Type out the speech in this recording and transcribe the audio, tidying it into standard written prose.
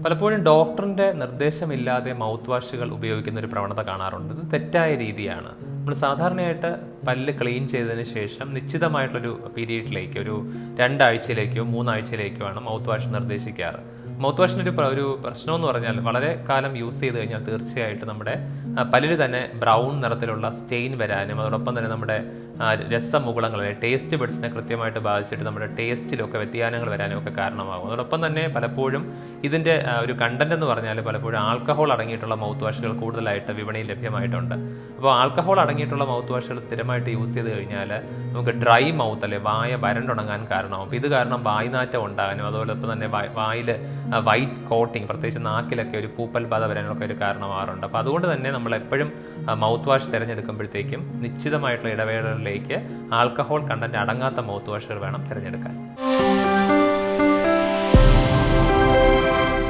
പലപ്പോഴും ഡോക്ടറിൻ്റെ നിർദ്ദേശമില്ലാതെ മൗത്ത് വാഷുകൾ ഉപയോഗിക്കുന്ന ഒരു പ്രവണത കാണാറുണ്ട്. ഇത് തെറ്റായ രീതിയാണ്. നമ്മൾ സാധാരണയായിട്ട് പല്ല് ക്ലീൻ ചെയ്തതിന് ശേഷം നിശ്ചിതമായിട്ടുള്ളൊരു പീരീഡിലേക്ക്, ഒരു 2 ആഴ്ചയിലേക്കോ 3 ആഴ്ചയിലേക്കോ ആണ് മൗത്ത് വാഷ് നിർദ്ദേശിക്കാറ്. മൗത്ത് വാഷിനൊരു പ്രശ്നമെന്ന് പറഞ്ഞാൽ വളരെ കാലം യൂസ് ചെയ്ത് കഴിഞ്ഞാൽ തീർച്ചയായിട്ടും നമ്മുടെ പല്ലിൽ തന്നെ ബ്രൗൺ നിറത്തിലുള്ള സ്റ്റെയിൻ വരാനും അതോടൊപ്പം തന്നെ നമ്മുടെ രസമുകുളങ്ങളെ ടേസ്റ്റ് ബഡ്സിനെ കൃത്യമായിട്ട് ബാധിച്ചിട്ട് നമ്മുടെ ടേസ്റ്റിലൊക്കെ വ്യതിയാനങ്ങൾ വരാനും ഒക്കെ കാരണമാകും. അതോടൊപ്പം തന്നെ പലപ്പോഴും ഇതിൻ്റെ ഒരു കണ്ടന്റ് എന്ന് പറഞ്ഞാൽ പലപ്പോഴും ആൽക്കഹോൾ അടങ്ങിയിട്ടുള്ള മൗത്ത് വാഷുകൾ കൂടുതലായിട്ട് വിപണിയിൽ ലഭ്യമായിട്ടുണ്ട്. അപ്പോൾ ആൽക്കഹോൾ അടങ്ങിയിട്ടുള്ള മൗത്ത് വാഷുകൾ സ്ഥിരമായിട്ട് യൂസ് ചെയ്ത് കഴിഞ്ഞാൽ നമുക്ക് ഡ്രൈ മൗത്ത് അല്ലെ വായ വരണ്ടുണങ്ങാൻ കാരണമാകും. അപ്പോൾ ഇത് കാരണം വായ്നാറ്റം ഉണ്ടാകാനും അതോടൊപ്പം തന്നെ വായിൽ വൈറ്റ് കോട്ടിങ്, പ്രത്യേകിച്ച് നാക്കിലൊക്കെ ഒരു പൂപ്പൽ ബാധ വരാനൊക്കെ ഒരു കാരണമാകാറുണ്ട്. അപ്പോൾ അതുകൊണ്ട് തന്നെ നമ്മൾ എപ്പോഴും മൗത്ത് വാഷ് തിരഞ്ഞെടുക്കുമ്പോഴത്തേക്കും നിശ്ചിതമായിട്ടുള്ള ഇടവേളകളിലേക്ക് ആൽക്കഹോൾ കണ്ടന്റ് അടങ്ങാത്ത മൗത്ത് വാഷുകൾ വേണം തിരഞ്ഞെടുക്കാൻ.